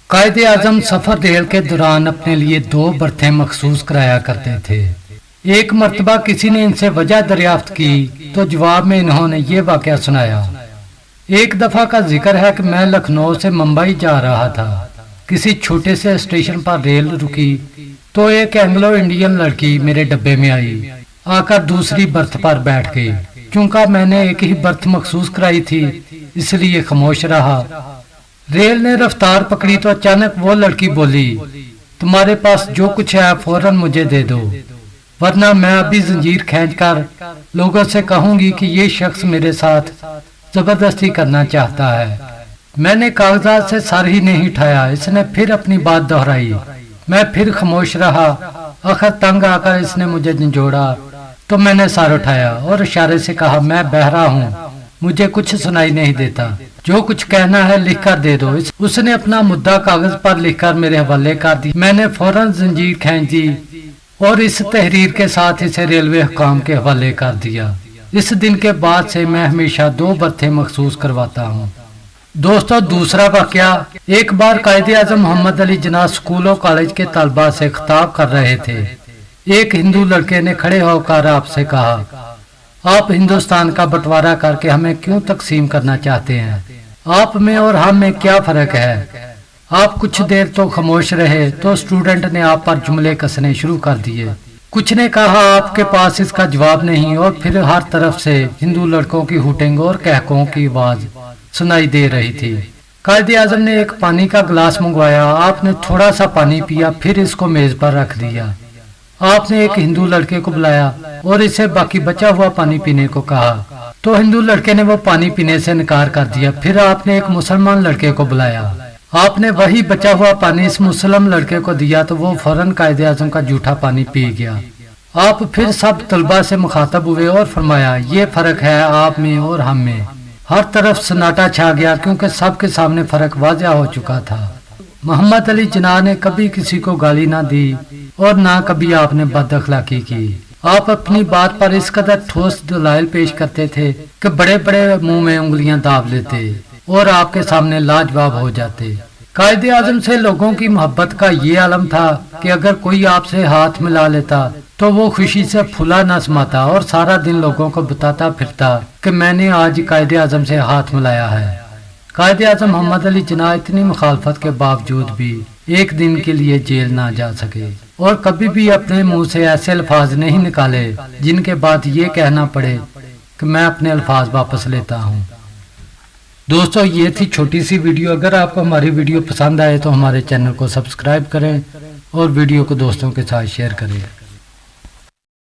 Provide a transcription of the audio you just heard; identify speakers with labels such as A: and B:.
A: قائد اعظم سفر ریل کے دوران اپنے لیے 2 برتھیں مخصوص کرایا کرتے تھے۔ ایک مرتبہ کسی نے ان سے وجہ دریافت کی تو جواب میں انہوں نے یہ واقعہ سنایا۔ ایک دفعہ کا ذکر ہے کہ میں لکھنؤ سے ممبئی جا رہا تھا۔ کسی چھوٹے سے اسٹیشن پر ریل رکی تو ایک اینگلو انڈین لڑکی میرے ڈبے میں آئی، آ کر دوسری برتھ پر بیٹھ گئی۔ چونکہ میں نے ایک ہی برتھ مخصوص کرائی تھی اس لیے خاموش رہا۔ ریل نے رفتار پکڑی تو اچانک وہ لڑکی بولی، تمہارے پاس جو کچھ ہے فوراً مجھے دے دو، ورنہ میں ابھی زنجیر کھینچ کر لوگوں سے کہوں گی کہ یہ شخص میرے ساتھ زبردستی کرنا چاہتا ہے۔ میں نے کاغذات سے سر ہی نہیں اٹھایا۔ اس نے پھر اپنی بات دہرائی۔ میں پھر خاموش رہا۔ آخر تنگ آ کر اس نے مجھے جھنجھوڑا تو میں نے سر اٹھایا اور اشارے سے کہا، میں بہرا ہوں، مجھے کچھ سنائی نہیں دیتا، جو کچھ کہنا ہے لکھ کر دے دو۔ اس نے اپنا مدعا کاغذ پر لکھ کر میرے حوالے کر دی۔ میں نے فوراً زنجیر کھینچ دی اور اس تحریر کے ساتھ اسے ریلوے حکام کے حوالے کر دیا۔ اس دن کے بعد سے میں ہمیشہ 2 برتھیں مخصوص کرواتا ہوں۔ دوستو، دوسرا واقعہ، ایک بار قائد اعظم محمد علی جناح اسکول و کالج کے طلباء سے خطاب کر رہے تھے۔ ایک ہندو لڑکے نے کھڑے ہو کر آپ سے کہا، آپ ہندوستان کا بٹوارا کر کے ہمیں کیوں تقسیم کرنا چاہتے ہیں؟ آپ میں اور ہم میں کیا فرق ہے؟ آپ کچھ دیر تو خاموش رہے تو اسٹوڈنٹ نے آپ پر جملے کسنے شروع کر دیے۔ کچھ نے کہا آپ کے پاس اس کا جواب نہیں، اور پھر ہر طرف سے ہندو لڑکوں کی ہوٹنگ اور کہکوں کی آواز سنائی دے رہی تھی۔ قائد اعظم نے ایک پانی کا گلاس منگوایا۔ آپ نے تھوڑا سا پانی پیا، پھر اس کو میز پر رکھ دیا۔ آپ نے ایک ہندو لڑکے کو بلایا اور اسے باقی بچا ہوا پانی پینے کو کہا تو ہندو لڑکے نے وہ پانی پینے سے انکار کر دیا۔ پھر آپ نے ایک مسلمان لڑکے کو بلایا۔ آپ نے وہی بچا ہوا پانی اس مسلم لڑکے کو دیا تو وہ فوراً قائد اعظم کا جھوٹا پانی پی گیا۔ آپ پھر سب طلباء سے مخاطب ہوئے اور فرمایا، یہ فرق ہے آپ میں اور ہم میں۔ ہر طرف سناٹا چھا گیا کیونکہ سب کے سامنے فرق واضح ہو چکا تھا۔ محمد علی جناح نے کبھی کسی کو گالی نہ دی اور نہ کبھی آپ نے بد اخلاقی کی۔ آپ اپنی بات پر اس قدر ٹھوس دلائل پیش کرتے تھے کہ بڑے بڑے منہ میں انگلیاں داب لیتے اور آپ کے سامنے لاجواب ہو جاتے۔ قائد اعظم سے لوگوں کی محبت کا یہ عالم تھا کہ اگر کوئی آپ سے ہاتھ ملا لیتا تو وہ خوشی سے پھولا نہ سماتا اور سارا دن لوگوں کو بتاتا پھرتا کہ میں نے آج قائد اعظم سے ہاتھ ملایا ہے۔ قائد اعظم محمد علی جناح اتنی مخالفت کے باوجود بھی ایک دن کے لیے جیل نہ جا سکے اور کبھی بھی اپنے منہ سے ایسے الفاظ نہیں نکالے جن کے بعد یہ کہنا پڑے کہ میں اپنے الفاظ واپس لیتا ہوں۔ دوستو، یہ تھی چھوٹی سی ویڈیو۔ اگر آپ کو ہماری ویڈیو پسند آئے تو ہمارے چینل کو سبسکرائب کریں اور ویڈیو کو دوستوں کے ساتھ شیئر کریں۔